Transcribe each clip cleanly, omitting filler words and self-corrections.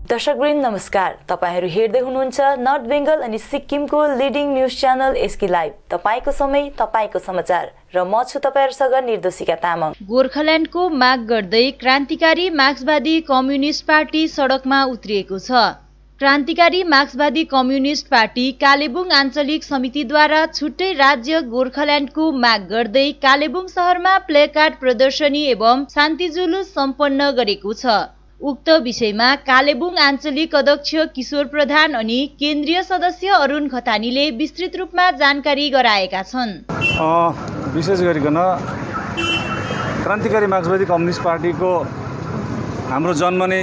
दर्शकवृन्द नमस्कार, तपाईहरु हेर्दै हुनुहुन्छ नर्थ बेंगल अनि सिक्किमको leading news channel SK live. तपाईको समय, तपाईको समाचार र म छु तपाईहरुसँग निर्दोषिका तामाङ। गोर्खाल्यान्डको माग गर्दै क्रान्तिकारी मार्क्सवादी कम्युनिस्ट पार्टी सडकमा उत्रिएको छ। क्रान्तिकारी मार्क्सवादी कम्युनिस्ट पार्टी कालेबुङ आञ्चलिक समितिद्वारा छुट्टै राज्य गोर्खाल्यान्डको माग गर्दै कालेबुङ शहरमा प्लेकार्ड प्रदर्शनी एवं शान्ति जुलुस सम्पन्न गरेको छ। उक्त विषयमा कालेबुङ आञ्चलिक अध्यक्ष किशोर प्रधान अनि केन्द्रीय सदस्य अरुण खतानीले विस्तृत रूपमा जानकारी गराएका छन्। विशेष गरिकन क्रान्तिकारी मार्क्सवादी कम्युनिस्ट पार्टीको हाम्रो जन्म नै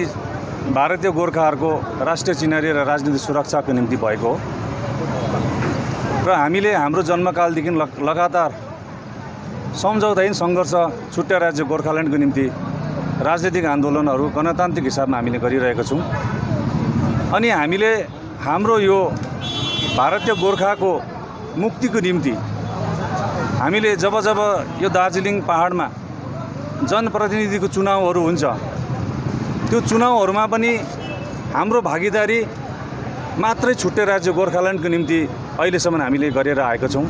भारतीय गोर्खाहरूको राष्ट्रिय चिनारी र राजनीतिक सुरक्षाको निम्ति भएको हो र हामीले हाम्रो जन्मकालदेखि लगातार सम्झौताहीन सङ्घर्ष छुट्टै राज्य गोर्खाल्यान्डको निम्ति राजनीतिक आन्दोलनहरू गणतान्त्रिक हिसाबमा हामीले गरिरहेका छौँ। अनि हामीले हाम्रो यो भारतीय गोर्खाको मुक्तिको निम्ति हामीले जब यो दार्जिलिङ पहाडमा जनप्रतिनिधिको चुनावहरू हुन्छ, त्यो चुनावहरूमा पनि हाम्रो भागीदारी मात्रै छुट्टै राज्य गोर्खाल्यान्डको निम्ति अहिलेसम्म हामीले गरेर आएका छौँ।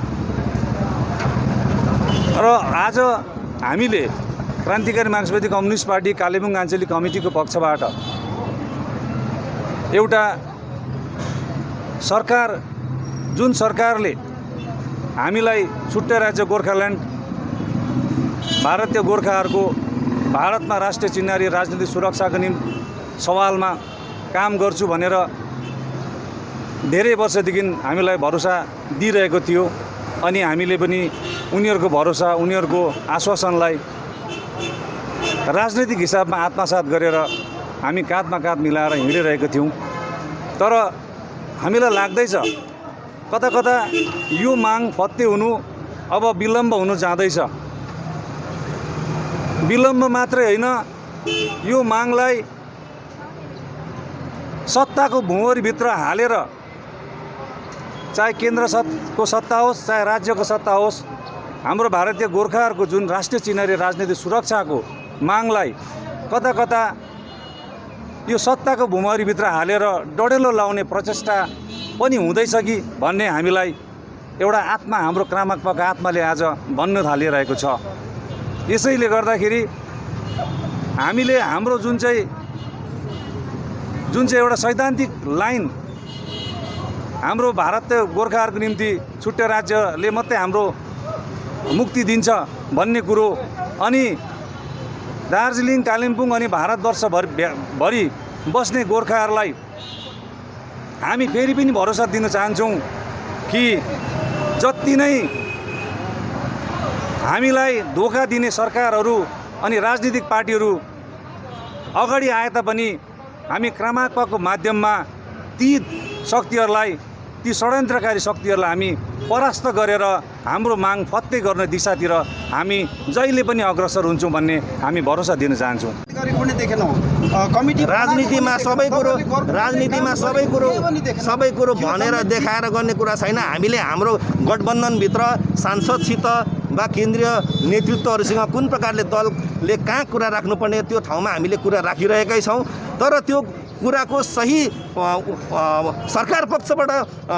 र आज हामीले क्रान्तिकारी मार्क्सवादी कम्युनिस्ट पार्टी कालेबुङ आञ्चलिक कमिटीको पक्षबाट एउटा सरकार, जुन सरकारले हामीलाई छुट्टै राज्य गोर्खाल्यान्ड भारतीय गोर्खाहरूको भारतमा राष्ट्रिय चिनारी राजनीतिक सुरक्षाको निम्ति सवालमा काम गर्छु भनेर धेरै वर्षदेखि हामीलाई भरोसा दिइरहेको थियो। अनि हामीले पनि उनीहरूको भरोसा, उनीहरूको आश्वासनलाई राजनीतिक हिसाबमा आत्मसात गरेर हामी काँधमा काँध मिलाएर हिँडिरहेका थियौँ। तर हामीलाई लाग्दैछ कता कता यो माग फत्ते हुनु अब विलम्ब हुनु जाँदैछ। विलम्ब मात्रै होइन, यो मागलाई सत्ताको भुँवरीभित्र हालेर, चाहे केन्द्रको सत्ता होस् चाहे राज्यको सत्ता होस्, हाम्रो भारतीय गोर्खाहरूको जुन राष्ट्रिय चिनारी राजनीतिक सुरक्षाको मागलाई कता कता यो सत्ताको भुमरीभित्र हालेर डडेलो लाउने प्रचेष्टा पनि हुँदैछ कि भन्ने हामीलाई एउटा आत्मा, हाम्रो क्रामकपको आत्माले आज भन्न थालिरहेको छ। यसैले गर्दाखेरि हामीले हाम्रो जुन चाहिँ एउटा सैद्धान्तिक लाइन, हाम्रो भारतीय गोर्खाहरूको निम्ति छुट्टै राज्यले मात्रै हाम्रो मुक्ति दिन्छ भन्ने कुरो, अनि दार्जिलिङ, कालिम्पोङ अनि भारतवर्षभरि बस्ने गोर्खाहरूलाई हामी फेरि पनि भरोसा दिन चाहन्छौँ कि जति नै हामीलाई धोका दिने सरकारहरू अनि राजनीतिक पार्टीहरू अगाडि आए तापनि हामी क्रामकको माध्यममा ती शक्तिहरूलाई, ती षड्यन्त्रकारी शक्तिहरूलाई हामी परास्त गरेर हाम्रो माग फत्ते गर्ने दिशातिर हामी जहिले पनि अग्रसर हुन्छौँ भन्ने हामी भरोसा दिन चाहन्छौँ। राजनीतिमा सबै कुरो भनेर देखाएर गर्ने कुरा छैन। हामीले हाम्रो गठबन्धनभित्र सांसदसित वा केन्द्रीय नेतृत्वहरूसँग कुन प्रकारले दलले कहाँ कुरा राख्नुपर्ने त्यो ठाउँमा हामीले कुरा राखिरहेकै छौँ। तर त्यो कुराको सही सरकार पक्षबाट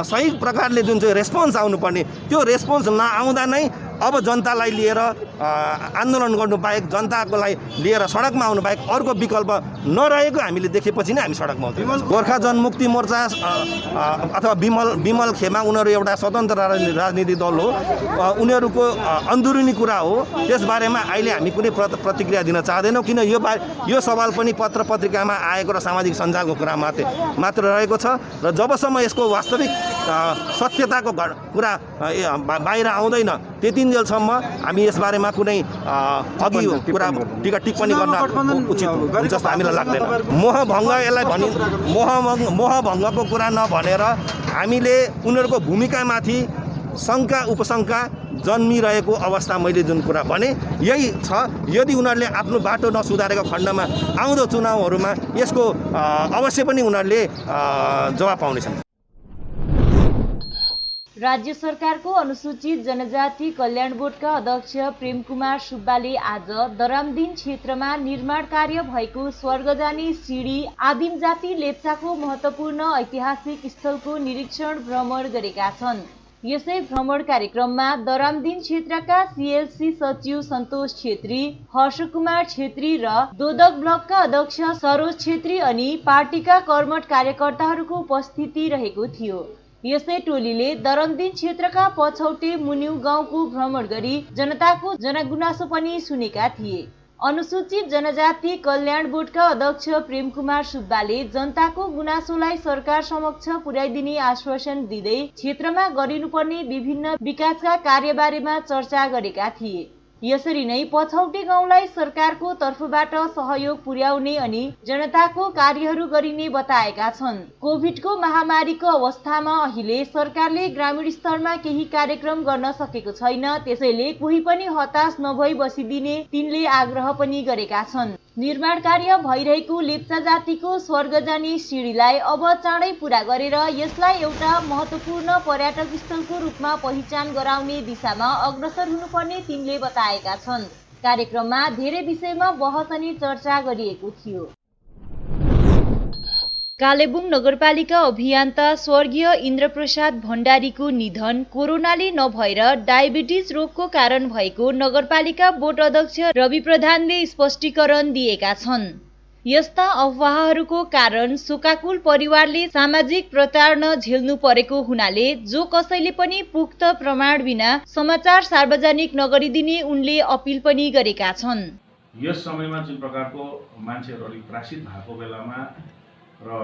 सही प्रकारले जुन चाहिँ रेस्पोन्स आउनुपर्ने, त्यो रेस्पोन्स नआउँदा नै अब जनतालाई लिएर आन्दोलन गर्नु बाहेक, जनताकोलाई लिएर सडकमा आउनु बाहेक अर्को विकल्प नरहेको हामीले देखेपछि नै हामी सडकमा उत्रियौँ। गोर्खा जनमुक्ति मोर्चा अथवा विमल खेमा उनीहरू एउटा स्वतन्त्र राजनीतिक दल हो। उनीहरूको अन्दरुनी कुरा हो, त्यसबारेमा अहिले हामी कुनै प्रतिक्रिया दिन चाहदैनौँ, किन यो सवाल पनि पत्र पत्रिकामा आएको र सामाजिक सञ्जालको कुरा मात्र रहेको छ। र जबसम्म यसको वास्तविक सत्यताको कुरा बाहिर आउँदैन त्यतिन्जेलसम्म हामी यसबारेमा कुनै अघि कुरा टिप्पणी गर्न उचित हुन्छ जस्तो हामीलाई लाग्दैन। मोहभङ्ग यसलाई मोहभङ्गको कुरा नभनेर हामीले उनीहरूको भूमिकामाथि शङ्का उपशङ्का जन्मिरहेको अवस्था मैले जुन कुरा भने यही छ। यदि उनीहरूले आफ्नो बाटो नसुधारेको खण्डमा आउँदो चुनावहरूमा यसको अवश्य पनि उनीहरूले जवाब पाउनेछन्। राज्य सरकारको अनुसूचित जनजाति कल्याण बोर्डका अध्यक्ष प्रेम कुमार सुब्बाले आज दरामदिन क्षेत्रमा निर्माण कार्य भएको स्वर्ग जाने सिडी आदिम जाति लेप्चाको महत्त्वपूर्ण ऐतिहासिक स्थलको निरीक्षण भ्रमण गरेका छन्। यसै भ्रमण कार्यक्रममा दरामदिन क्षेत्रका सीएलसी सचिव सन्तोष छेत्री, हर्षकुमार छेत्री र दोदक ब्लकका अध्यक्ष सरोज छेत्री अनि पार्टीका कर्मठ कार्यकर्ताहरूको उपस्थिति रहेको थियो। यसै टोलीले दरामदिन क्षेत्रका पछौटे मुन्यु गाउँको भ्रमण गरी जनताको जनगुनासो पनि सुनेका थिए। अनुसूचित जनजाति कल्याण बोर्डका अध्यक्ष प्रेम कुमार सुब्बाले जनताको गुनासोलाई सरकार समक्ष पुर्याइदिने आश्वासन दिँदै क्षेत्रमा गरिनुपर्ने विभिन्न विकासका कार्यबारेमा चर्चा गरेका थिए। यसरी नै पछौटे गाउँलाई सरकारको तर्फबाट सहयोग पुर्याउने अनि जनताको कार्यहरू गरिने बताएका छन्। कोभिडको महामारीको अवस्थामा अहिले सरकारले ग्रामीण स्तरमा केही कार्यक्रम गर्न सकेको छैन, त्यसैले कोही पनि हताश नभई बसिदिने तिनले आग्रह पनि गरेका छन्। निर्माण कार्य भइरहेको लेप्चा जातिको स्वर्ग जाने सिडीलाई अब चाँडै पूरा गरेर यसलाई एउटा महत्त्वपूर्ण पर्यटक स्थलको रूपमा पहिचान गराउने दिशामा अग्रसर हुनुपर्ने तिनले बताएका छन्। कार्यक्रममा धेरै विषयमा बहस अनि चर्चा गरिएको थियो। कालेबुङ नगरपालिका अभियन्ता स्वर्गीय इन्द्रप्रसाद भण्डारीको निधन कोरोनाले नभएर डायबिटिज रोगको कारण भएको नगरपालिका बोर्ड अध्यक्ष रवि प्रधानले स्पष्टीकरण दिएका छन्। यस्ता अफवाहहरूको कारण शोकाकुल परिवारले सामाजिक प्रताडना झेल्नु परेको हुनाले जो कसैले पनि पुख्त प्रमाण बिना समाचार सार्वजनिक नगरिदिने उनले अपील पनि गरेका छन्। यस समयमा जुन प्रकारको मान्छेहरू अलिक त्रासित भएको बेलामा र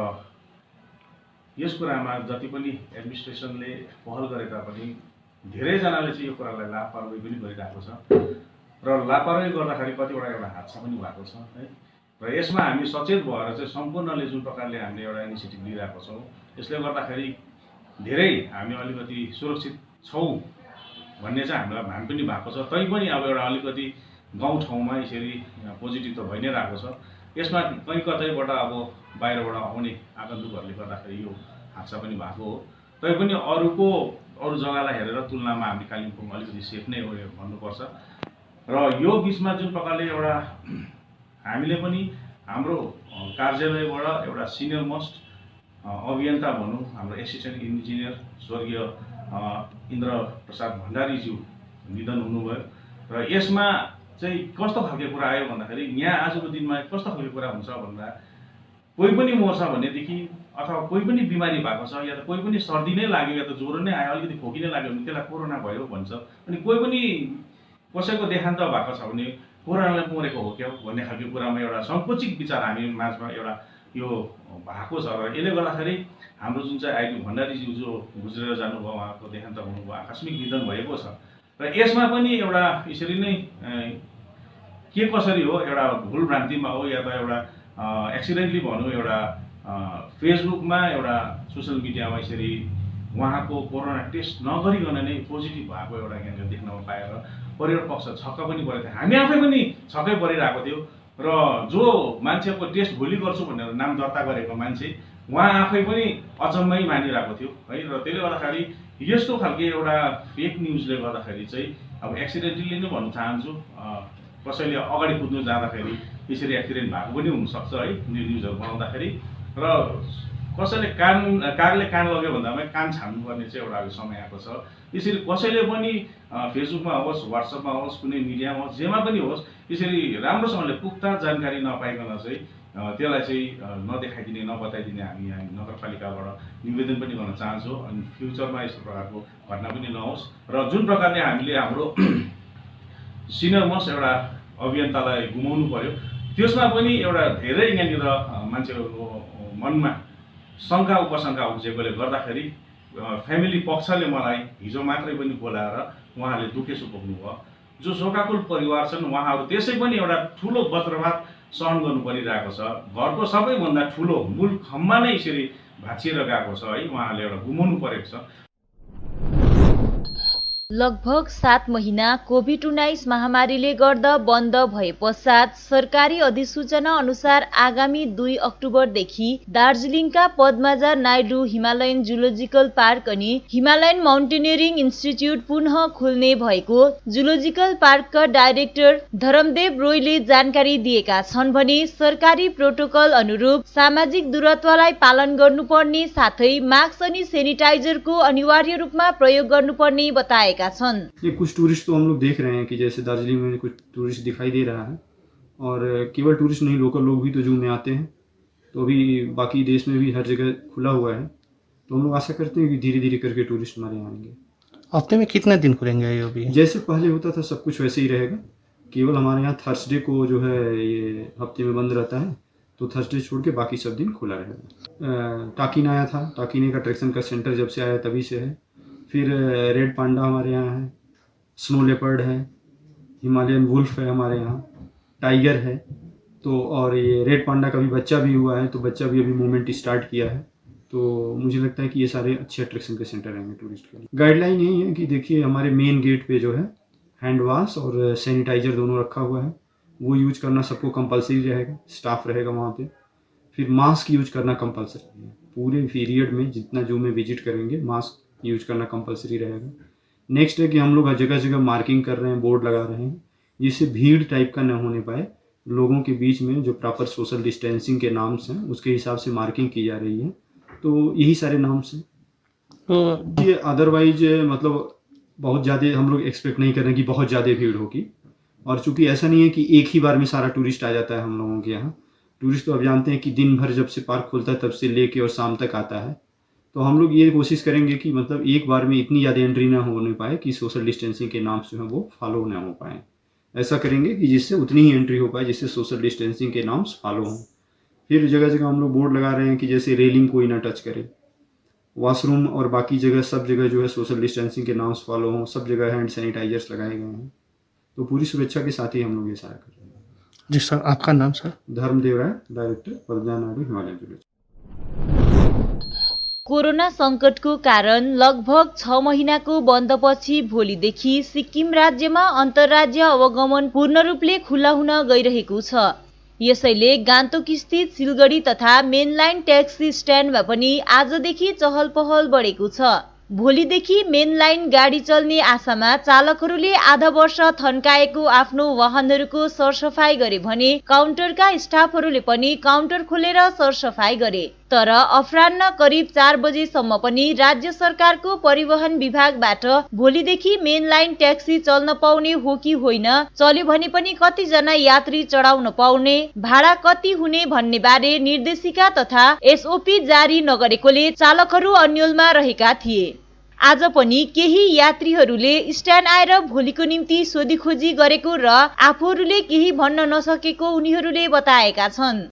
यस कुरामा जति पनि एडमिनिस्ट्रेसनले पहल गरे तापनि धेरैजनाले चाहिँ यो कुरालाई लापरवाही पनि गरिरहेको छ र लापरवाही गर्दाखेरि कतिवटा एउटा हादसा पनि भएको छ है। र यसमा हामी सचेत भएर चाहिँ सम्पूर्णले जुन प्रकारले हामीले एउटा इनिसिएटिभ लिइरहेको छौँ, यसले गर्दाखेरि धेरै हामी अलिकति सुरक्षित छौँ भन्ने चाहिँ हामीलाई भान पनि भएको छ। तैपनि अब एउटा अलिकति गाउँठाउँमा यसरी पोजिटिभ त भइ नै रहेको छ। यसमा कहीँ कतैबाट अब बाहिरबाट आउने आगन्तुकहरूले गर्दाखेरि यो हादसा पनि भएको हो। तैपनि अरू जग्गालाई हेरेर तुलनामा हामी कालिम्पोङ अलिकति सेफ नै हो भन्नुपर्छ। र यो बिचमा जुन प्रकारले एउटा हामीले पनि हाम्रो कार्यालयबाट एउटा सिनियर मोस्ट अभियन्ता भनौँ, हाम्रो एसिस्टेन्ट इन्जिनियर स्वर्गीय इन्द्र प्रसाद भण्डारीज्यू निधन हुनुभयो। र यसमा चाहिँ कस्तो खालको कुरा आयो भन्दाखेरि यहाँ आजको दिनमा कस्तो खालको कुरा हुन्छ भन्दा कोही पनि मर्छ भनेदेखि अथवा कोही पनि बिमारी भएको छ या त कोही पनि सर्दी नै लाग्यो या त ज्वरो नै आयो, अलिकति खोकी नै लाग्यो भने त्यसलाई कोरोना भयो भन्छ। अनि कोही पनि कसैको देहान्त भएको छ भने कोरोनाले मरेको हो क्या भन्ने खालको कुरामा एउटा सङ्कुचित विचार हामी माझमा एउटा यो भएको छ। र यसले गर्दाखेरि हाम्रो जुन चाहिँ आइबी भण्डारीज्यू जो गुज्रेर जानुभयो, उहाँको देहान्त हुनुभयो, आकस्मिक निधन भएको छ। र यसमा पनि एउटा यसरी नै के कसरी हो, एउटा भुल भ्रान्तिमा हो या त एउटा एक्सिडेन्टली भनौँ, एउटा फेसबुकमा एउटा सोसियल मिडियामा यसरी उहाँको कोरोना टेस्ट नगरिकन नै पोजिटिभ भएको एउटा यहाँनिर देख्नमा पाएर परिवार पक्ष छक्क पनि परेको थियो। हामी आफै पनि छक्कै परिरहेको थियो। र जो मान्छेको टेस्ट भोलि गर्छु भनेर नाम दर्ता गरेको मान्छे उहाँ आफै पनि अचम्मै मानिरहेको थियो है। र त्यसले गर्दाखेरि यस्तो खालको एउटा फेक न्युजले गर्दाखेरि चाहिँ अब एक्सिडेन्टली नै भन्न चाहन्छु, कसैले अगाडि कुद्नु जाँदाखेरि यसरी एक्सिडेन्ट भएको पनि हुनसक्छ है न्युजहरू बनाउँदाखेरि। र कसैले कागले कान लग्यो भन्दामा कान छान्नुपर्ने चाहिँ एउटा समय आएको छ। यसरी कसैले पनि फेसबुकमा होस्, वाट्सएपमा होस्, कुनै मिडियामा होस्, जेमा पनि होस्, यसरी राम्रोसँगले पुख्ता जानकारी नपाइकन चाहिँ त्यसलाई चाहिँ नदेखाइदिने, नबताइदिने हामी नगरपालिकाबाट निवेदन पनि गर्न चाहन्छौँ। अनि फ्युचरमा यस्तो प्रकारको घटना पनि नहोस्। र जुन प्रकारले हामीले हाम्रो सिनियर मोस्ट एउटा अभियन्तालाई गुमाउनु पर्यो, त्यसमा पनि एउटा धेरै यहाँनिर मान्छेहरूको मनमा शङ्का उपशङ्का उब्जेकोले गर्दाखेरि फ्यामिली पक्षले मलाई हिजो मात्रै पनि बोलाएर उहाँले दुखेसो पुग्नुभयो। जो शोकाकुल परिवार छन् उहाँहरू त्यसै पनि एउटा ठुलो वज्रपात सहन गर्नु परिरहेको छ। घरको सबैभन्दा ठुलो मूल खम्बा नै यसरी भाँचिएर गएको छ है, उहाँहरूले एउटा गुमाउनु परेको छ। लगभग 7 महिना कोभिड-19 महामारीले गर्दा बन्द भए पश्चात सरकारी अधिसूचना अनुसार आगामी 2 अक्टोबरदेखि दार्जिलिङका Padmaja Naidu Himalayan zoological park अनि हिमालयन माउन्टेनियरिङ इन्स्टिच्युट पुनः खुल्ने भएको जुलोजिकल पार्कका डाइरेक्टर धरमदेव रोयले जानकारी दिएका छन् भने सरकारी प्रोटोकल अनुरूप सामाजिक दूरत्वलाई पालन गर्नुपर्ने साथै मास्क अनि सेनिटाइजरको अनिवार्य रूपमा प्रयोग गर्नुपर्ने बताएका छन्। ये कुछ टूरिस्ट तो हम लोग देख रहे हैं कि जैसे दार्जिलिंग में कुछ टूरिस्ट दिखाई दे रहा है, और केवल टूरिस्ट नहीं, लोकल लोग भी तो जू में आते हैं, तो अभी बाकी देश में भी हर जगह खुला हुआ है, तो हम लोग आशा करते हैं कि धीरे धीरे करके टूरिस्ट हमारे यहाँ आएंगे। हफ्ते में कितने दिन खुलेंगे ये अभी? जैसे पहले होता था सब कुछ वैसे ही रहेगा, केवल हमारे यहाँ थर्सडे को जो है ये हफ्ते में बंद रहता है, तो थर्सडे छोड़ के बाकी सब दिन खुला रहेगा। टाकिन आया था, टाकिन एक अट्रैक्शन का सेंटर जब से आया तभी से है। फिर रेड पांडा हमारे यहाँ है, स्नो लेपर्ड है, हिमालयन वुल्फ है हमारे यहाँ, टाइगर है, तो और ये रेड पांडा का भी बच्चा भी हुआ है, तो बच्चा भी अभी मूवमेंट स्टार्ट किया है। तो मुझे लगता है कि ये सारे अच्छे अट्रैक्शन के सेंटर रहेंगे टूरिस्ट के लिए। गाइडलाइन यही है कि देखिए हमारे मेन गेट पे जो है हैंड वॉश और सैनिटाइजर दोनों रखा हुआ है, वो यूज करना सबको कंपलसरी रहेगा, स्टाफ रहेगा वहाँ पे। फिर मास्क यूज करना कंपलसरी है, पूरे पीरियड में जितना जू में विजिट करेंगे मास्क यूज करना कंपलसरी रहेगा। नेक्स्ट है कि हम लोग हर जगह जगह मार्किंग कर रहे हैं, बोर्ड लगा रहे हैं, जिससे भीड़ टाइप का न होने पाए, लोगों के बीच में जो प्रॉपर सोशल डिस्टेंसिंग के नाम्स हैं उसके हिसाब से मार्किंग की जा रही है। तो यही सारे नाम्स हैं। तो ये अदरवाइज मतलब बहुत ज़्यादा हम लोग एक्सपेक्ट नहीं कर रहे कि बहुत ज़्यादा भीड़ होगी, और चूँकि ऐसा नहीं है कि एक ही बार में सारा टूरिस्ट आ जाता है हम लोगों के यहाँ। टूरिस्ट तो आप जानते हैं कि दिन भर जब से पार्क खुलता है तब से लेके और शाम तक आता है, तो हम लोग ये कोशिश करेंगे कि मतलब एक बार में इतनी ज़्यादा एंट्री ना होने पाए कि सोशल डिस्टेंसिंग के नाम जो है वो फॉलो ना हो पाए। ऐसा करेंगे कि जिससे उतनी ही एंट्री हो पाए जिससे सोशल डिस्टेंसिंग के नाम्स फॉलो हों। फिर जगह जगह हम लोग बोर्ड लगा रहे हैं कि जैसे रेलिंग कोई ना टच करे, वॉशरूम और बाकी जगह सब जगह जो है सोशल डिस्टेंसिंग के नाम्स फॉलो हों, सब जगह हैंड सैनिटाइजर्स लगाए गए हैं। तो पूरी सुरक्षा के साथ ही हम लोग ये सारा कर रहे हैं। जी सर, आपका नाम sir? Dharmadev Rai, director Padma Naidu Himalayan zoological. Corona संकटको कारण लगभग 6 महिनाको बन्दपछि भोलिदेखि सिक्किम राज्यमा अन्तर्राज्य अवगमन पूर्ण रूपले खुला हुन गइरहेको छ। यसैले गान्तोक स्थित सिलगढी तथा मेनलाइन ट्याक्सी स्ट्यान्डमा पनि आजदेखि चहल पहल बढेको छ। भोलिदेखि मेनलाइन गाडी चल्ने आशामा चालकहरूले आधा वर्ष थन्काएको आफ्नो वाहनहरूको सरसफाई गरे भने काउन्टरका स्टाफहरूले पनि काउन्टर खोलेर सरसफाई गरे। तर अपराह्न करिब 4 बजेसम्म पनि राज्य सरकारको परिवहन विभागबाट भोलिदेखि मेनलाइन ट्याक्सी चल्न पाउने हो कि होइन, चल्यो भने पनि कतिजना यात्री चढाउन पाउने, भाडा कति हुने भन्ने बारे निर्देशिका तथा एसओपी जारी नगरेकोले चालकहरू अन्योलमा रहेका थिए। आज पनि केही यात्रीहरूले स्ट्यान्ड आएर भोलिको निम्ति सोधीखोजी गरेको र आफूहरूले केही भन्न नसकेको उनीहरूले बताएका छन्।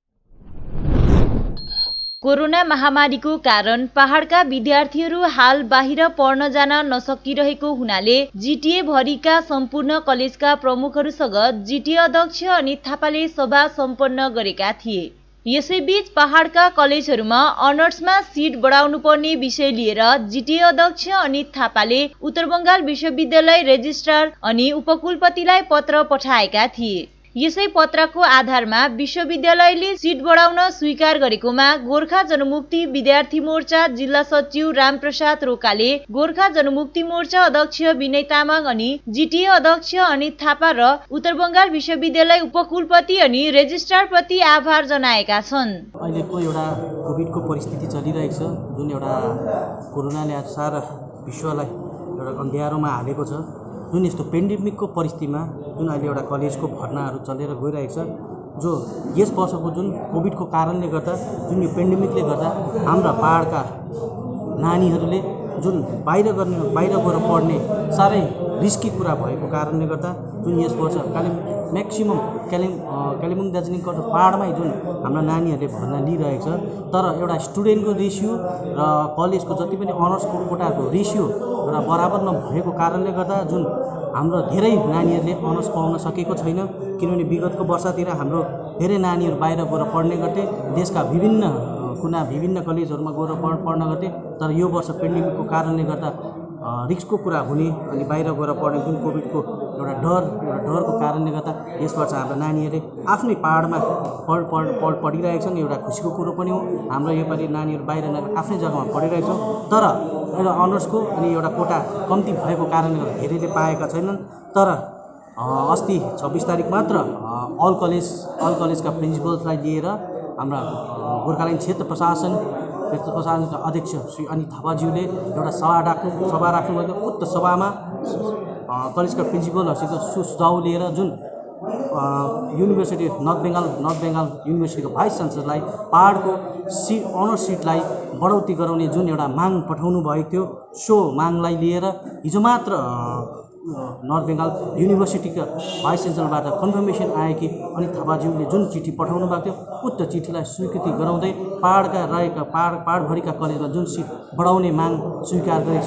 कोरोना महामारीको कारण पहाडका विद्यार्थीहरू हाल बाहिर पढ्न जान नसकिरहेको हुनाले जिटिए भरिका सम्पूर्ण कलेजका प्रमुखहरूसँग जिटिए अध्यक्ष अनित थापाले सभा सम्पन्न गरेका थिए। यसैबीच पहाडका कलेजहरूमा अनर्समा सिट बढाउनु पर्ने विषय लिएर जिटिए अध्यक्ष अनित थापाले उत्तर बंगाल विश्वविद्यालय रेजिस्ट्रार अनि उपकुलपतिलाई पत्र पठाएका थिए। यसै पत्रको आधारमा विश्वविद्यालयले सिट बढाउन स्वीकार गरेकोमा गोर्खा जनमुक्ति विद्यार्थी मोर्चा जिल्ला सचिव रामप्रसाद रोकाले, गोर्खा जनमुक्ति मोर्चा अध्यक्ष विनय तामाङ अनि जिटिए अध्यक्ष अनित थापा र उत्तर बंगाल विश्वविद्यालय उपकुलपति अनि रेजिस्ट्रार प्रति आभार जनाएका छन्। अहिलेको एउटा कोभिडको परिस्थिति चलिरहेको छ, जुन एउटा कोरोनाले आज सारा विश्वलाई एउटा अँध्यारोमा हालेको छ। जुन यस्तो पेन्डेमिकको परिस्थितिमा जुन अहिले एउटा कलेजको भर्नाहरू चलेर गइरहेको छ, जो यस वर्षको जुन कोभिडको कारणले गर्दा, जुन यो पेन्डेमिकले गर्दा हाम्रा पहाडका नानीहरूले जुन बाहिर गएर पढ्ने साह्रै रिस्की कुरा भएको कारणले गर्दा जुन यस वर्ष म्याक्सिमम कालिम्पोङ दार्जिलिङको पहाडमै जुन हाम्रा नानीहरूले भर्ना लिइरहेको छ, तर एउटा स्टुडेन्टको रेसियो र कलेजको जति पनि अनर्सको कोटाको रेसियो एउटा बराबर नभएको कारणले गर्दा जुन हाम्रो धेरै नानीहरूले अनर्स पाउन सकेको छैन। किनभने विगतको वर्षतिर हाम्रो धेरै नानीहरू बाहिर गएर पढ्ने गर्थे, देशका विभिन्न कलेजहरूमा गएर पढ्न गर्थे, तर यो वर्ष पेन्डेमिकको कारणले गर्दा रिस्कको कुरा हुने अनि बाहिर गएर पढ्ने जुन कोभिडको एउटा डरको कारणले गर्दा यस वर्ष हाम्रो नानीहरूले आफ्नै पाहाडमा पढिरहेका छन्। एउटा खुसीको कुरो पनि हो। हाम्रो योपालि नानीहरू बाहिर आफ्नै जग्गामा पढिरहेका छन्, तर एउटा अनर्सको अनि एउटा कोटा कम्ती भएको कारणले गर्दा धेरैले पाएका छैनन्। तर अस्ति 26 तारिक मात्र अल कलेजका प्रिन्सिपल्सलाई लिएर हाम्रा गोर्खाल्यान्ड क्षेत्र प्रशासनका अध्यक्ष श्री अनित थापाज्यूले एउटा सभा राख्नुभयो। उक्त सभामा कलेजका प्रिन्सिपलहरूसित सुझाव लिएर जुन युनिभर्सिटी नर्थ बेङ्गाल युनिभर्सिटीको भाइस चान्सलरलाई पहाडको अनर्स सिटलाई बढौती गराउने जुन एउटा माग पठाउनु भएको थियो, सो मागलाई लिएर हिजो मात्र नर्थ बेङ्गाल युनिभर्सिटीका भाइस चान्सलरबाट कन्फर्मेसन आयो कि अनित थापाज्यूले जुन चिठी पठाउनु भएको थियो उक्त चिठीलाई स्वीकृति गराउँदै पहाडभरिका कलेजमा जुन सिट बढाउने माग स्वीकार गरेको छ।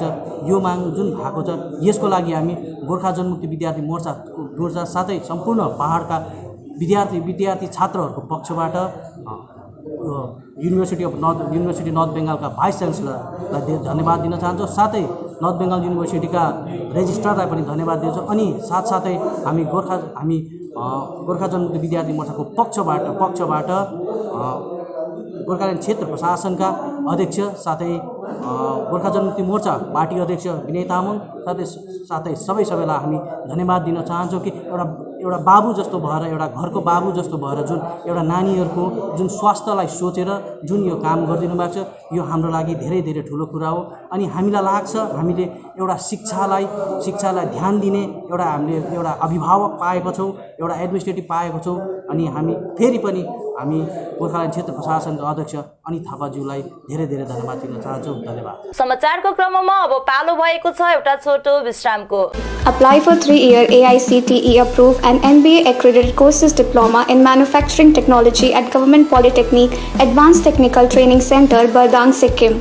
यो माग जुन भएको छ, यसको लागि हामी गोर्खा जनमुक्ति विद्यार्थी मोर्चा साथै सम्पूर्ण पहाडका विद्यार्थी छात्रहरूको पक्षबाट युनिभर्सिटी नर्थ बेङ्गालका भाइस चान्सलरलाई धन्यवाद दिन चाहन्छौँ। साथै नर्थ बेङ्गाल युनिभर्सिटीका रेजिस्ट्रारलाई पनि धन्यवाद दिन्छौँ। अनि साथसाथै हामी गोर्खा जनमुक्ति विद्यार्थी मोर्चाको पक्षबाट गोर्खाल्यान्ड क्षेत्र प्रशासनका अध्यक्ष साथै गोर्खा जनमुक्ति मोर्चा पार्टी अध्यक्ष विनय तामाङ साथै सबैलाई हामी धन्यवाद दिन चाहन्छौँ कि एउटा बाबु जस्तो भएर, एउटा घरको बाबु जस्तो भएर जुन एउटा नानीहरूको जुन स्वास्थ्यलाई सोचेर जुन यो काम गरिदिनु भएको छ, यो हाम्रो लागि धेरै धेरै ठुलो कुरा हो। अनि हामीलाई लाग्छ हामीले एउटा शिक्षालाई ध्यान दिने हामीले एउटा अभिभावक पाएको छौँ, एउटा एडमिनिस्ट्रेटिभ पाएको छौँ। अनि हामी फेरि पनि हामी गोर्खाल्यान्ड क्षेत्र प्रशासनका अध्यक्ष अनित थापाज्यूलाई धेरै धेरै धन्यवाद दिन चाहन्छौँ। धन्यवाद। समाचारको क्रममा अब पालो भएको छ एउटा छोटो विश्रामको। Apply for 3-year AICTE approved and MBA accredited courses diploma in manufacturing technology at Government Polytechnic Advanced Technical Training Center, Bardang, Sikkim.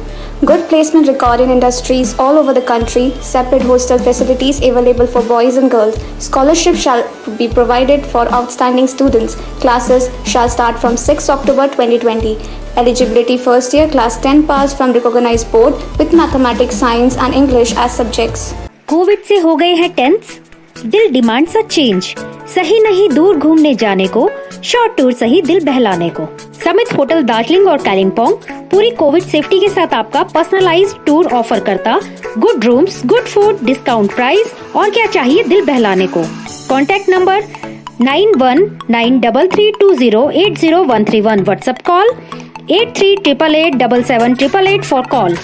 Good placement record in industries all over the country. Separate hostel facilities available for boys and girls. Scholarship shall be provided for outstanding students. Classes shall start from 6 October 2020. Eligibility first year class 10 pass from recognized board with mathematics, science and English as subjects. Covid से हो गए हैं tense, दिल demands a change. सही नहीं दूर घूमने जाने को, शॉर्ट टूर सही दिल बहलाने को। समित होटल दार्जिलिंग और कालिम्पोंग पूरी कोविड सेफ्टी के साथ आपका पर्सनलाइज्ड टूर ऑफर करता। Good rooms, good food, discount price और क्या चाहिए दिल बहलाने को। Contact number 919332080131। WhatsApp call 8388877888 for call.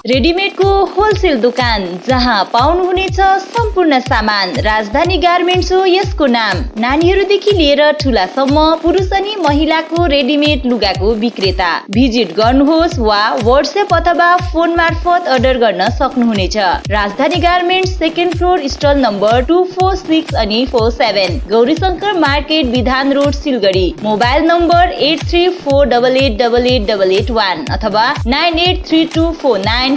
रेडिमेडको होलसेल दोकान जहाँ पाउनुहुनेछ सम्पूर्ण सामान। राजधानी गार्मेन्ट्स हो यसको नाम। नानीहरूदेखि लिएर ठुलासम्म पुरुष अनि महिलाको रेडिमेड लुगाको विक्रेता। भिजिट गर्नुहोस् वा व्हाट्सएप अथवा फोन मार्फत अर्डर गर्न सक्नुहुनेछ। राजधानी garments second floor stall number 246 अनि 47, गौरीशंकर मार्केट विधान रोड सिलगढी। मोबाइल नम्बर 8348888881 अथवा 9832495328। ए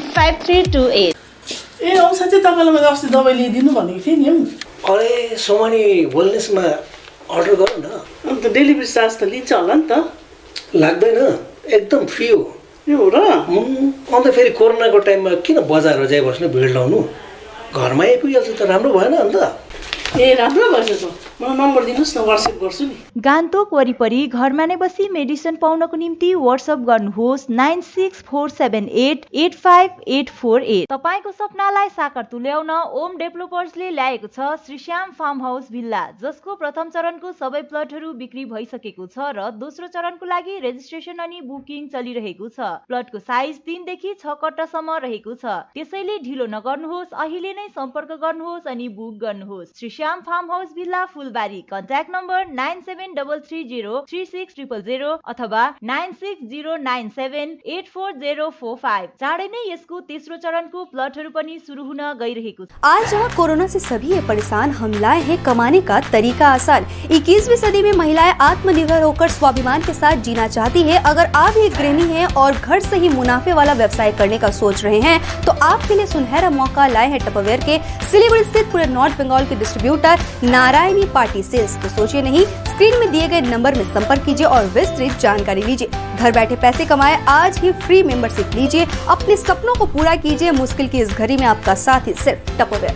औषध चाहिँ तपाईँलाई मैले अस्ति दबाई लिइदिनु भनेको थिएँ नि। अरे सोमानी वेलनेसमा अर्डर गरौँ न। अन्त डेलिभरी चार्ज त लिन्छ होला नि त? लाग्दैन, एकदम फ्री हो। यो हो र? अन्त फेरि कोरोनाको टाइममा किन बजार जाइबस्नु, भिड लाउनु, घरमै आइपुगिहाल्छ त राम्रो भएन अन्त? ए राम्रो भएछ त, मलाई नम्बर दिनुहोस् न, व्हाट्सएप गर्छु नि। गान्तोक वरिपरि घरमा नै बसी मेडिसिन पाउनको निम्ति व्हाट्सएप गर्नुहोस् 9647885848। तपाईको सपनालाई साकार तुल्याउन ओम डेभलपर्सले ल्याएको छ श्रीश्याम फार्म हाउस भिल्ला, जसको प्रथम चरणको सबै प्लटहरू बिक्री भइसकेको छ र दोस्रो चरणको लागि रेजिस्ट्रेसन अनि बुकिङ चलिरहेको छ। प्लटको साइज 3 देखि 6 कट्टासम्म रहेको छ, त्यसैले ढिलो नगर्नुहोस्, अहिले नै सम्पर्क गर्नुहोस् अनि बुक गर्नुहोस्। श्रीश्याम फार्म हाउस भिल्ला, फुलबारी। कन्ट्याक्ट नम्बर 9733036000 अथवा 9609784045। चाँडै नै यसको तेस्रो चरणको प्लटहरू पनि सुरु हुन गइरहेको छ। आज जहाँ कोरोना से सभी है परेशान, हम लाए हैं कमाने का तरीका आसान। 21वीं सदी में महिलाएं आत्मनिर्भर होकर स्वाभिमान के साथ जीना चाहती है। अगर आप एक गृहिणी हैं और घर से ही मुनाफे वाला व्यवसाय करने का सोच रहे हैं तो आपके लिए सुनहरा मौका लाए हैं टपरवेयर के सिलीगुड़ी स्थित पूरे नॉर्थ बंगाल के distributor computer Narayani party sales. तो सोचिए नहीं, स्क्रीन में दिए गए नंबर में संपर्क कीजिए और विस्तृत जानकारी लीजिए। घर बैठे पैसे कमाए, आज ही फ्री मेंबरशिप लीजिए, अपने सपनों को पूरा कीजिए। मुश्किल की इस घड़ी में आपका साथ ही सिर्फ टपरवेयर।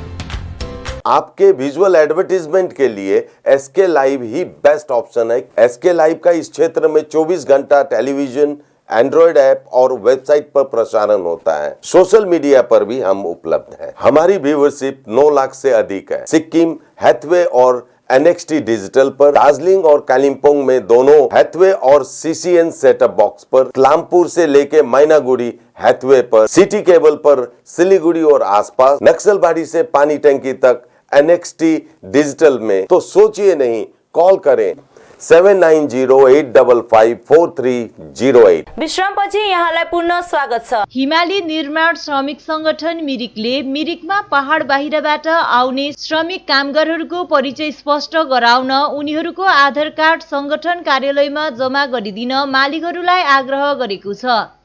आपके विजुअल एडवर्टीजमेंट के लिए एसके लाइव ही बेस्ट ऑप्शन है। एसके लाइव का इस क्षेत्र में 24 घंटा टेलीविजन, एंड्रॉइड ऐप और वेबसाइट पर प्रसारण होता है। सोशल मीडिया पर भी हम उपलब्ध हैं। हमारी व्यूवरशिप 9 लाख से अधिक है। सिक्किम, हैथवे और NXT डिजिटल पर, दार्जिलिंग और कालिम्पोंग में दोनों हैथवे और CCN सेटअप बॉक्स पर, क्लामपुर से लेके मैनागुड़ी हैथवे पर, सिटी केबल पर सिलीगुड़ी और आसपास, नक्सलबाड़ी से पानी टंकी तक NXT डिजिटल में। तो सोचिए नहीं, कॉल करें 7908554308। विश्रामपछि यहाँलाई पुनः स्वागत छ। हिमाली निर्माण श्रमिक संगठन मिरिकले मिरिकमा पहाड बाहिरबाट आउने श्रमिक कामगारहरूको परिचय स्पष्ट गराउन उनीहरूको आधार कार्ड संगठन कार्यालयमा जम्मा गरिदिन मालिकहरूलाई आग्रह गरेको छ।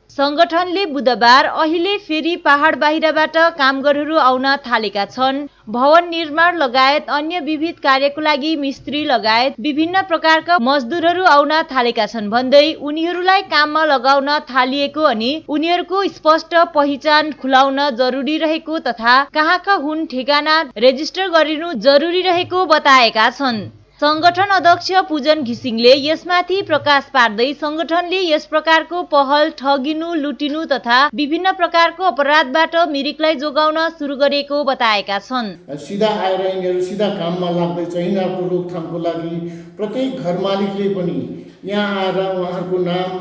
संगठनले बुधबार अहिले फेरि पहाड बाहिरबाट कामगारहरू आउन थालेका छन्। भवन निर्माण लगायत अन्य विविध कार्यको लागि मिस्त्री लगायत विभिन्न प्रकारका मजदुरहरू आउन थालेका छन् भन्दै उनीहरूलाई काममा लगाउन थालिएको अनि उनीहरूको स्पष्ट पहिचान खुलाउन जरुरी रहेको तथा कहाँका हुन् ठेगाना रेजिस्टर गरिनु जरुरी रहेको बताएका छन्। संगठन अध्यक्ष पूजन घिसिङले यसमाथि प्रकाश पार्दै संगठनले यस प्रकारको पहल ठगिनु, लुटिनु तथा विभिन्न प्रकारको अपराधबाट मिरिकलाई जोगाउन सुरु गरेको बताएका छन्। सिधा आएर यिनीहरू सिधा काममा लाग्दैछ। यिनीहरूको रोकथामको लागि प्रत्येक घर मालिकले पनि यहाँ आएर उहाँहरूको नाम,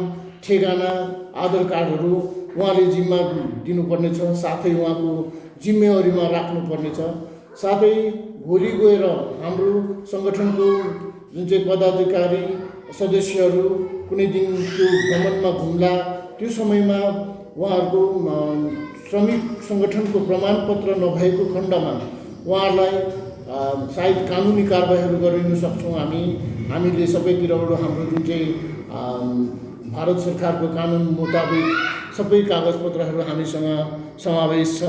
ठेगाना, आधार कार्डहरू उहाँले जिम्मा दिनुपर्नेछ, साथै उहाँको जिम्मेवारीमा राख्नुपर्नेछ। साथै भोलि गएर हाम्रो सङ्गठनको जुन चाहिँ पदाधिकारी सदस्यहरू कुनै दिन त्यो भ्रमणमा घुम्ला, त्यो समयमा उहाँहरूको श्रमिक सङ्गठनको प्रमाणपत्र नभएको खण्डमा उहाँहरूलाई सायद कानुनी कारबाहीहरू गरिन सक्छौँ। हामीले सबैतिरबाट हाम्रो जुन चाहिँ भारत सरकारको कानुन मुताबिक सबै कागजपत्रहरू हामीसँग समावेश छ।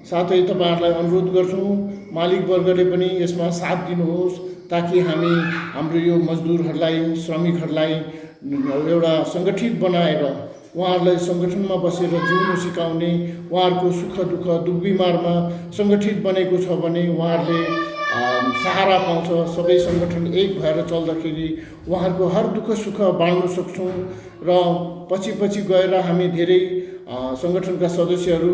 साथै तपाईहरुलाई अनुरोध गर्छौं मालिक वर्गले पनि यसमा साथ दिनुहोस् ताकि हामी हाम्रो यो मजदुरहरूलाई श्रमिकहरूलाई एउटा संगठित बनाएर उहाँहरूलाई संगठनमा बसेर जिउन सिकाउने उहाँहरूको सुख दुख बिमारमा संगठित बनेको छ भने उहाँहरूले सहारा पाउँछ। सबै संगठन एक भएर चल्दाखेरि उहाँहरूको हर दुख सुख बाँड्न सक्छौं र पछि गएर हामी धेरै संगठनका सदस्यहरू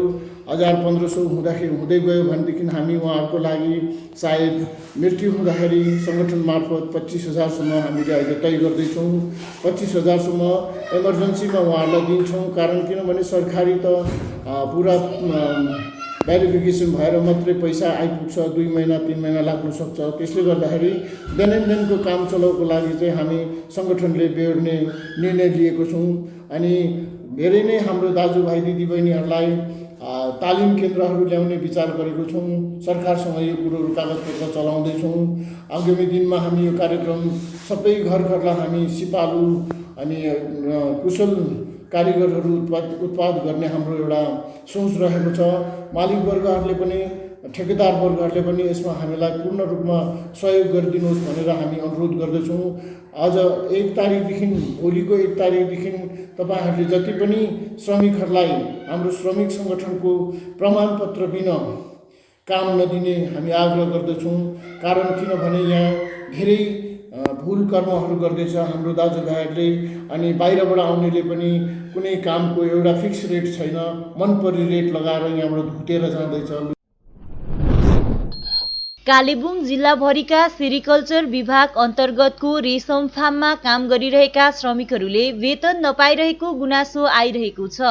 1500 हुँदै गयो भनेदेखि हामी उहाँहरूको लागि सायद मृत्यु हुँदाखेरि संगठन मार्फत 25,000 सम्म हामीले अहिले तय गर्दैछौँ। 25,000 सम्म इमर्जेन्सीमा उहाँहरूलाई दिन्छौँ। कारण किनभने सरकारी त पुरा भेरिफिकेसन भएर मात्रै पैसा आइपुग्छ, 2 महिना 3 महिना लाग्न सक्छ। त्यसले गर्दाखेरि दैनन्दिनको काम चलाउको लागि चाहिँ हामी संगठनले बेहोर्ने निर्णय लिएको छौँ। अनि धेरै नै हाम्रो दाजुभाइ दिदीबहिनीहरूलाई तालिम केन्द्रहरू ल्याउने विचार गरेको छौँ। सरकारसँग यो कुरोहरू कागजपत्र चलाउँदैछौँ। आगामी दिनमा हामी यो कार्यक्रम सबै घरलाई हामी सिपालु अनि कुशल कारिगरहरू उत्पाद गर्ने हाम्रो एउटा सोच रहेको छ। मालिक वर्गहरूले पनि ठेकेदार वर्गहरूले पनि यसमा हामीलाई पूर्ण रूपमा सहयोग गरिदिनुहोस् भनेर हामी अनुरोध गर्दछौँ। आज 1 तारिखदेखि भोलिको 1 तारिखदेखि तपाईहरुले जति पनि श्रमिकहरूलाई हाम्रो श्रमिक संगठनको प्रमाणपत्र बिना काम नदिने हामी आग्रह गर्दछौँ। कारण किनभने यहाँ धेरै भूल कर्महरू गर्दैछ हाम्रो दाजुभाइहरूले अनि बाहिरबाट आउनेले पनि कुनै कामको एउटा फिक्स रेट छैन, मनपरी रेट लगाएर यहाँबाट धुतेर जाँदैछ। कालेबुङ जिल्लाभरिका सेरिकल्चर विभाग अन्तर्गतको रेशम फार्ममा काम गरिरहेका श्रमिकहरूले वेतन नपाइरहेको गुनासो आइरहेको छ।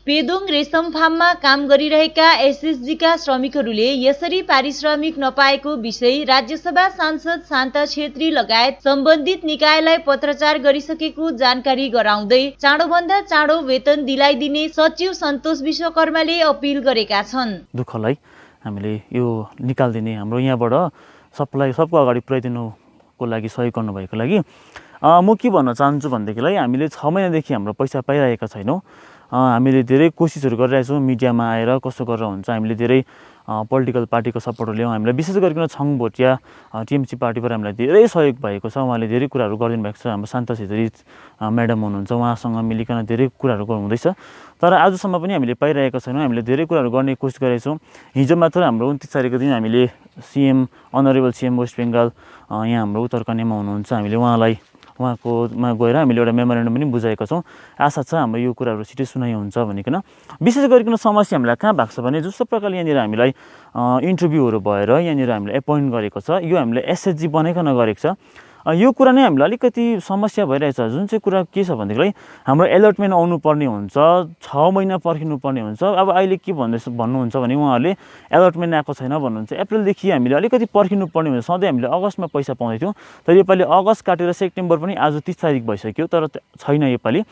पेदोङ रेशम फार्ममा काम गरिरहेका एसएसजीका श्रमिकहरूले यसरी पारिश्रमिक नपाएको विषय राज्यसभा सांसद शान्त छेत्री लगायत सम्बन्धित निकायलाई पत्रचार गरिसकेको जानकारी गराउँदै चाँडोभन्दा चाँडो वेतन दिलाइदिने सचिव सन्तोष विश्वकर्माले अपील गरेका छन्। दुःखलाई हामीले यो निकाल्दिने हाम्रो यहाँबाट सबको अगाडि पुर्याइदिनुको लागि सहयोग गर्नुभएको लागि म के भन्न चाहन्छु भनेदेखिलाई हामीले 6 महिनादेखि हाम्रो पैसा पाइरहेका छैनौँ। हामीले धेरै कोसिसहरू गरिरहेछौँ मिडियामा आएर कस्तो गरेर हुन्छ हामीले धेरै पोलिटिकल पार्टीको सपोर्टले हामीलाई विशेष गरिकन छङ भोटिया टिएमसी पार्टीबाट हामीलाई धेरै सहयोग भएको छ। उहाँले धेरै कुराहरू गरिदिनु भएको छ। हाम्रो शान्ता छेत्री म्याडम हुनुहुन्छ, उहाँसँग मिलिकन धेरै कुराहरू गर्नुहुँदैछ। तर आजसम्म पनि हामीले पाइरहेका छैनौँ। हामीले धेरै कुराहरू गर्ने कोसिस गरेका छौँ। हिजो मात्र हाम्रो 29 तारिकको दिन हामीले अनरेबल सिएम वेस्ट बेङ्गाल यहाँ हाम्रो उत्तर कन्यामा हुनुहुन्छ, हामीले उहाँकोमा गएर हामीले एउटा मेमोरेन्डम पनि बुझाएका छौँ। आशा छ हाम्रो यो कुराहरू छिटै सुनाइ हुन्छ भनिकन। विशेष गरिकन समस्या हामीलाई कहाँ भएको छ भने जस्तो प्रकारले यहाँनिर हामीलाई इन्टरभ्यूहरू भएर यहाँनिर हामीले एपोइन्ट गरेको छ, यो हामीले एसएचजी बनाइकन गरेको छ। यो कुरा नै हामीलाई अलिकति समस्या भइरहेछ। जुन चाहिँ कुरा के छ भनेदेखि हाम्रो एलर्टमेन्ट आउनुपर्ने हुन्छ, 6 महिना पर्खिनुपर्ने हुन्छ। अब अहिले के भन्नुहुन्छ भने उहाँहरूले एलर्टमेन्ट आएको छैन भन्नुहुन्छ। अप्रिलदेखि हामीले अलिकति पर्खिनुपर्ने हुन्छ। सधैँ हामीले अगस्तमा पैसा पाउँदैथ्यौँ, तर योपालि अगस्त काटेर सेप्टेम्बर पनि आज 30 तारिक भइसक्यो, तर छैन योपालि।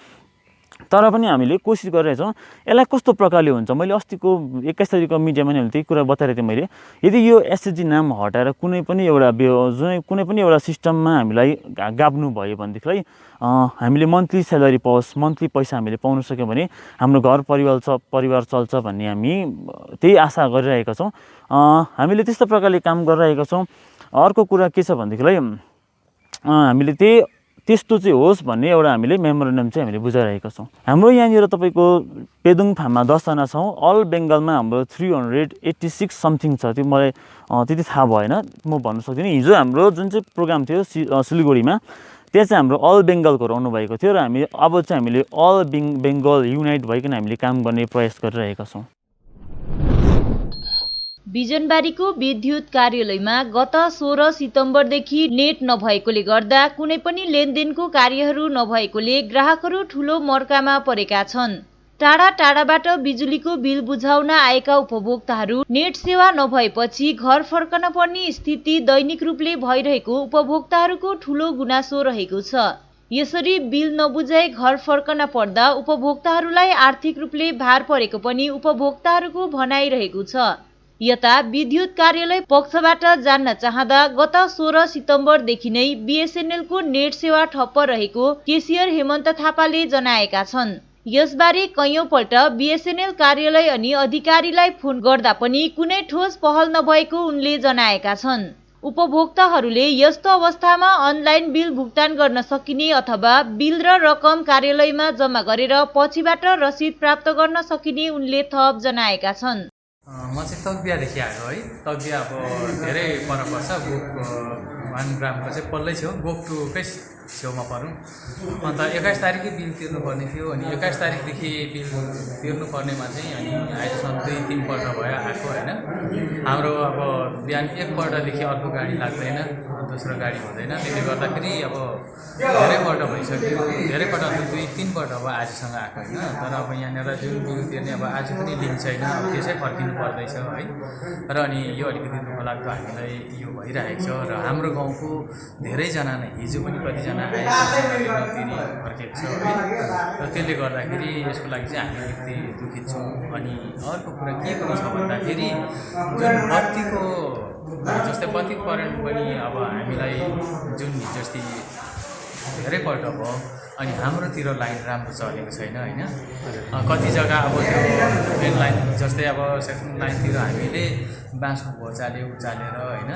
तर पनि हामीले कोसिस गरिरहेछौँ। यसलाई कस्तो प्रकारले हुन्छ, मैले अस्तिको 21 तारिकको मिडियामा नि त्यही कुरा बताइरहेको थिएँ मैले। यदि यो एसएचजी नाम हटाएर कुनै पनि एउटा सिस्टममा हामीलाई गाब्नु भयो भनेदेखिलाई हामीले मन्थली स्यालेरी पाओस्, मन्थली पैसा हामीले पाउन सक्यौँ भने हाम्रो घर परिवार चल्छ भन्ने हामी त्यही आशा गरिरहेका छौँ। हामीले त्यस्तो प्रकारले काम गरिरहेका छौँ। अर्को कुरा के छ भनेदेखिलाई हामीले त्यस्तो चाहिँ होस् भन्ने एउटा हामीले मेमोरेन्डम चाहिँ हामीले बुझाइरहेका छौँ। हाम्रो यहाँनिर तपाईँको पेदुङ फार्ममा 10 जना छौँ। अल बेङ्गालमा हाम्रो 386 समथिङ छ। त्यो मलाई त्यति थाहा भएन, म भन्न सक्दिनँ। हिजो हाम्रो जुन चाहिँ प्रोग्राम थियो सिलगढीमा, त्यहाँ चाहिँ हाम्रो अल बेङ्गालकोहरू आउनुभएको थियो र अब चाहिँ हामीले अल बेङ्गल युनाइट भइकन हामीले काम गर्ने प्रयास गरिरहेका छौँ। बिजनबारीको विद्युत कार्यालयमा गत 16 सितम्बरदेखि नेट नभएकोले गर्दा कुनै पनि लेनदेनको कार्यहरू नभएकोले ग्राहकहरू ठूलो मर्कामा परेका छन्। टाढा टाढाबाट बिजुलीको बिल बुझाउन आएका उपभोक्ताहरू नेट सेवा नभएपछि घर फर्कन पर्ने स्थिति दैनिक रूपले भइरहेको उपभोक्ताहरूको ठूलो गुनासो रहेको छ। यसरी बिल नबुझाइ घर फर्कन पर्दा उपभोक्ताहरूलाई आर्थिक रूपले भार परेको पनि उपभोक्ताहरूको भनाइरहेको छ। यता विद्युत कार्यालय पक्षबाट जान्न चाहँदा गत 16 सितम्बरदेखि नै बीएसएनएलको नेट सेवा ठप्प रहेको केसियर हेमन्त थापाले जनाएका छन्। यसबारे कैयौंपल्ट बीएसएनएल कार्यालय अनि अधिकारीलाई फोन गर्दा पनि कुनै ठोस पहल नभएको उनले जनाएका छन्। उपभोक्ताहरूले यस्तो अवस्थामा अनलाइन बिल भुक्तान गर्न सकिने अथवा बिल र रकम कार्यालयमा जम्मा गरेर पछिबाट रसिद प्राप्त गर्न सकिने उनले थप जनाएका छन्। म चाहिँ तकबिहादेखि आएको है। तकबिहा अब धेरै पर पर्छ। गोक 1 ग्रामको चाहिँ पल्लै छेउ, गोक 2 कै छेउमा पऱ्यौँ। अन्त 21 तारिकै बिल तिर्नुपर्ने थियो। अनि 21 तारिकदेखि बिल तिर्नुपर्नेमा चाहिँ अनि अहिलेसम्म 2-3 पल्ट भयो आएको होइन। हाम्रो अब बिहान एकपल्टदेखि अर्को गाडी लाग्दैन, दोस्रो गाडी हुँदैन। त्यसले गर्दाखेरि अब धेरैपल्ट भइसक्यो, धेरैपल्ट 2-3 पल्ट अब आजसँग आएको होइन। तर अब यहाँनिर जुन बिल तिर्ने अब आज पनि लिङ्क छैन, अब त्यसै फर्किनु पर्दैछ है। र अनि यो अलिकति दुःख लाग्दो हामीलाई यो भइरहेको छ। र हाम्रो गाउँको धेरैजना नै हिजो पनि कतिजना नतिरी फर्केको छ है। र त्यसले गर्दाखेरि यसको लागि चाहिँ हामी अलिकति दुखित छौँ। अनि अर्को कुरा के पनि छ भन्दाखेरि जुन बत्तीको जस्तै बत्तीको करेन्ट पनि अब हामीलाई जुन हिजोस्ति धेरैपल्ट भयो। अनि हाम्रोतिर लाइन राम्रो चलेको छैन होइन। कति जग्गा अब त्यो मेन लाइन जस्तै अब सेक्सन लाइनतिर हामीले बाँसको घोचाले उचालेर होइन,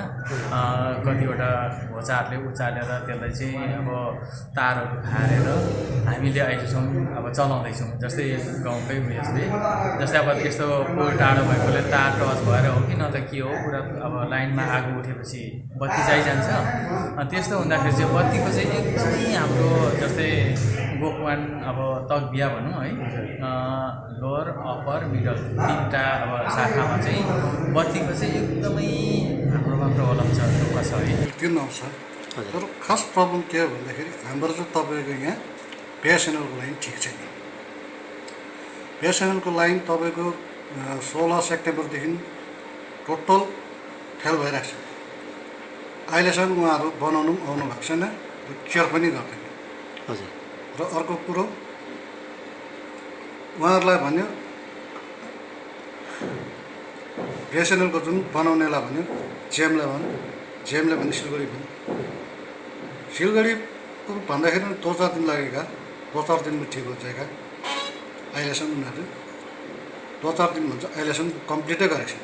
कतिवटा घोचाहरूले उचालेर त्यसलाई चाहिँ अब तारहरू खारेर हामीले अहिलेसम्म अब चलाउँदैछौँ। जस्तै गाउँकै उयसले जस्तै अब यस्तो पोल टाढो भएकोले तार टच भएर हो कि न त के हो, पुरा अब लाइनमा आगो उठेपछि बत्ती जाइजान्छ। त्यस्तो हुँदाखेरि चाहिँ बत्तीको चाहिँ एकदमै हाम्रो जस्तै गोक 1 अब तकबिहा भनौँ है, लोवर अप्पर मिडल 3टा अब शाखामा चाहिँ बत्तीको चाहिँ एकदमै हाम्रोमा प्रब्लम छ, दुःख छ है। तिर्न आउँछ। तर खास प्रब्लम के हो भन्दाखेरि हाम्रो चाहिँ तपाईँको यहाँ बिएसएनएलको लाइन ठिक छैन। बिएसएनएलको लाइन तपाईँको 16 सेप्टेम्बरदेखि टोटल फेल भइरहेको छ। अहिलेसम्म उहाँहरू बनाउनु आउनु भएको छैन, केयर पनि गर्दैन। हजुर। र अर्को कुरो उहाँहरूलाई भन्यो बिएसएनएलको जुन बनाउनेलाई भन्यो जेएमलाई भन्यो सिलगढी भन्यो। सिलगढी भन्दाखेरि 2-4 दिन लागेका, 2-4 दिनमा ठिक हो जाएगा। अहिलेसम्म उनीहरूले 2-4 दिन भन्छ, अहिलेसम्म कम्प्लिटै गरेको छैन।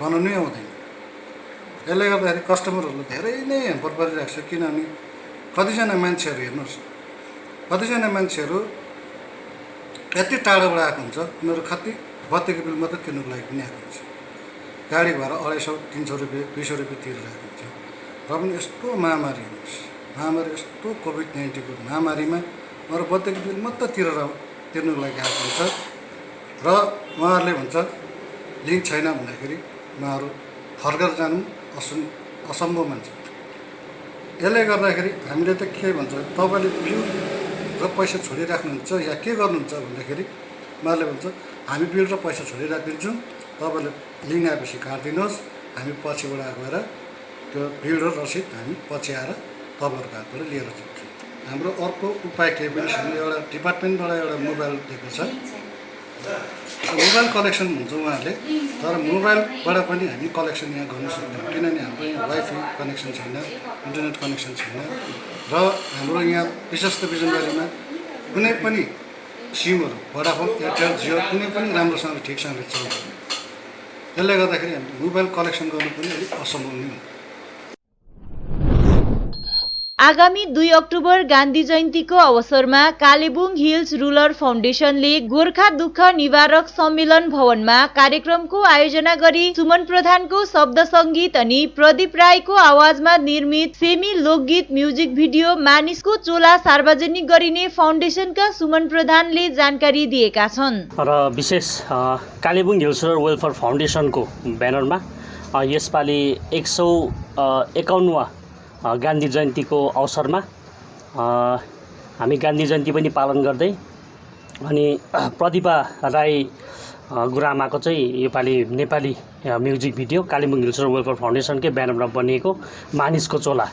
बनाउनै आउँदैन। यसले गर्दाखेरि कस्टमरहरूलाई धेरै नै हेम्पर परिरहेको छ। किनभने कतिजना मान्छेहरू हेर्नुहोस्, कतिजना मान्छेहरू यति टाढोबाट आएको हुन्छ, उनीहरू खालि बत्तीको बिल मात्रै तिर्नुको लागि पनि आएको हुन्छ। गाडी भाडा 250-300 रुपियाँ 200 रुपियाँ तिरिरहेको हुन्छ। र पनि यस्तो महामारी हेर्नुहोस्, महामारी यस्तो कोभिड-19 को महामारीमा उनीहरू बत्तीको बिल मात्रै तिर्नुको लागि आएको हुन्छ र उहाँहरूले भन्छ लिङ्क छैन भन्दाखेरि उहाँहरू फर्केर जानु असम्भव मान्छ। यसले गर्दाखेरि हामीले त के भन्छ, तपाईँले बिल र पैसा छोडिराख्नुहुन्छ या के गर्नुहुन्छ भन्दाखेरि उहाँहरूले भन्छ हामी बिल र पैसा छोडिराखिदिन्छौँ, तपाईँले लिङ्क आएपछि काटिदिनुहोस्, हामी पछिबाट गएर त्यो बिल र रसिद हामी पछि आएर तपाईँहरूको हातबाट लिएर जान्छौँ। हाम्रो अर्को उपाय केही पनि छैन। एउटा डिपार्टमेन्टबाट एउटा मोबाइल दिएको छ, मोबाइल कलेक्सन भन्छ उहाँहरूले, तर मोबाइलबाट पनि हामी कलेक्सन यहाँ गर्न सक्दैनौँ। किनभने हाम्रो यहाँ वाइफाई कनेक्सन छैन, इन्टरनेट कनेक्सन छैन र हाम्रो यहाँ विशेष त बिजनबारीमा कुनै पनि सिमहरू भोडाफोन, एयरटेल, जियो कुनै पनि राम्रोसँगले ठिकसँगले चल्दैन। त्यसले गर्दाखेरि हामी मोबाइल कलेक्सन गर्नु पनि अलिक असम्भव नै हो। आगामी 2 अक्टोबर गान्धी जयन्तीको अवसरमा कालेबुङ हिल्स रुरल फाउन्डेसनले गोर्खा दुःख निवारक सम्मेलन भवनमा कार्यक्रमको आयोजना गरी सुमन प्रधानको शब्द सङ्गीत अनि प्रदीप राईको आवाजमा निर्मित सेमी लोकगीत म्युजिक भिडियो मानिसको चोला सार्वजनिक गरिने फाउन्डेसनका सुमन प्रधानले जानकारी दिएका छन्। र विशेष कालेबुङ हिल्स रुरल वेलफेयर फाउन्डेसनको ब्यानरमा यसपालि 151वां गान्धी जयन्तीको अवसरमा हामी गान्धी जयन्ती पनि पालन गर्दै अनि प्रतिभा राई गुरुआमाको चाहिँ योपालि Nepali music video Kalebung hills rural welfare फाउन्डेसनकै ब्यानरमा बनिएको मानिसको चोला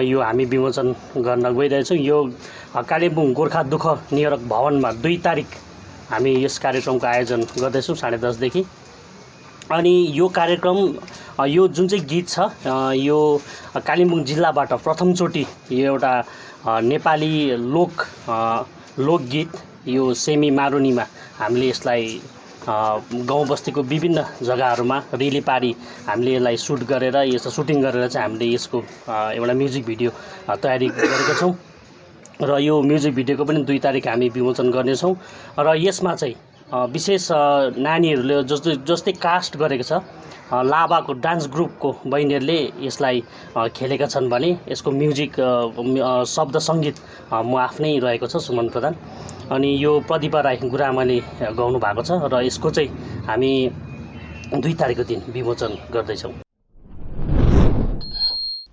यो हामी विमोचन गर्न गइरहेछौँ। यो कालेबुङ गोर्खा दुःख निवारक भवनमा 2 तारिक हामी यस कार्यक्रमको आयोजन गर्दैछौँ 10:30 देखि। अनि यो कार्यक्रम यो जुन चाहिँ गीत छ यो कालिम्पोङ जिल्लाबाट प्रथमचोटि यो एउटा नेपाली लोकगीत यो सेमी मारुनीमा हामीले यसलाई गाउँ बस्तीको विभिन्न जग्गाहरूमा रेली पारी हामीले यसलाई सुट गरेर यसको सुटिङ गरेर चाहिँ हामीले यसको एउटा म्युजिक भिडियो तयारी गरेका छौँ र यो म्युजिक भिडियोको पनि 2 तारिक हामी विमोचन गर्नेछौँ। र यसमा चाहिँ विशेष नानीहरूले जस्तै कास्ट गरेको छ लाभाको डान्स ग्रुपको बहिनीहरूले यसलाई खेलेका छन् भने यसको म्युजिक शब्द सङ्गीत म आफ्नै रहेको छ सुमन प्रधान अनि यो प्रतिभा राई गुरुआमाले गाउनु भएको छ र यसको चाहिँ हामी 2 तारिकको दिन विमोचन गर्दैछौँ।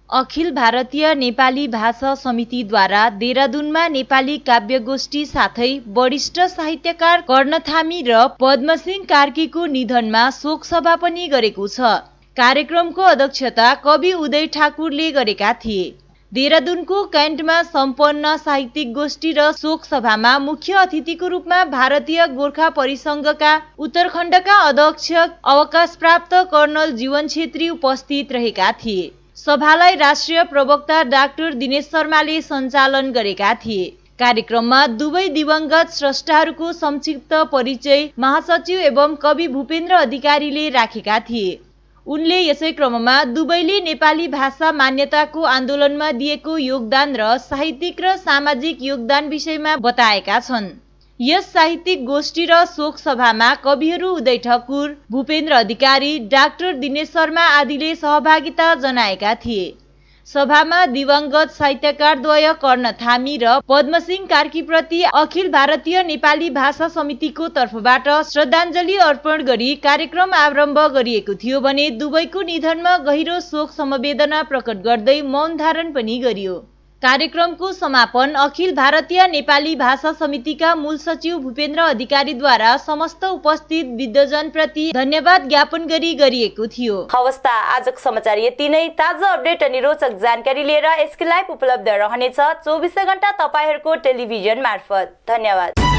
अखिल भारतीय नेपाली भाषा समितिद्वारा देहरादूनमा नेपाली काव्यगोष्ठी साथै वरिष्ठ साहित्यकार कर्णथामी र पद्मसिंह कार्कीको निधनमा शोक सभा पनि गरेको छ। कार्यक्रमको अध्यक्षता कवि उदय ठाकुरले गरेका थिए। देहरादूनको क्यान्टमा सम्पन्न साहित्यिक गोष्ठी र शोक सभामा मुख्य अतिथिको रूपमा भारतीय गोर्खा परिसंघका उत्तरखण्डका अध्यक्ष अवकाश प्राप्त कर्णल जीवन छेत्री उपस्थित रहेका थिए। सभालाई राष्ट्रिय प्रवक्ता डाक्टर दिनेश शर्माले सञ्चालन गरेका थिए। कार्यक्रममा दुवै दिवंगत स्रष्टाहरूको संक्षिप्त परिचय महासचिव एवं कवि भूपेन्द्र अधिकारीले राखेका थिए। उनले यसै क्रममा दुवैले नेपाली भाषा मान्यताको आन्दोलनमा दिएको योगदान र साहित्यिक र सामाजिक योगदान विषयमा बताएका छन्। यस साहित्यिक गोष्ठी र शोक सभामा कविहरू उदय ठाकुर, भूपेन्द्र अधिकारी, डाक्टर दिनेश शर्मा आदिले सहभागिता जनाएका थिए। सभामा दिवंगत साहित्यकारद्वय कर्णथामी र पद्मसिंह कार्कीप्रति अखिल भारतीय नेपाली भाषा समितिको तर्फबाट श्रद्धाञ्जली अर्पण गरी कार्यक्रम आरम्भ गरिएको थियो भने दुवैको निधनमा गहिरो शोक समवेदना प्रकट गर्दै मौन धारण पनि गरियो। कार्यक्रमको समापन अखिल भारतीय नेपाली भाषा समितिका मूल सचिव भूपेन्द्र अधिकारीद्वारा समस्त उपस्थित विद्वजन प्रति धन्यवाद ज्ञापन गरी गरिएको थियो। हवस् त आजको समाचार यति नै। ताजा अपडेट अनि रोचक जानकारी लिएर एसके लाइभ उपलब्ध रहनेछ 24 घण्टा तपाईहरुको टेलिभिजन मार्फत। धन्यवाद।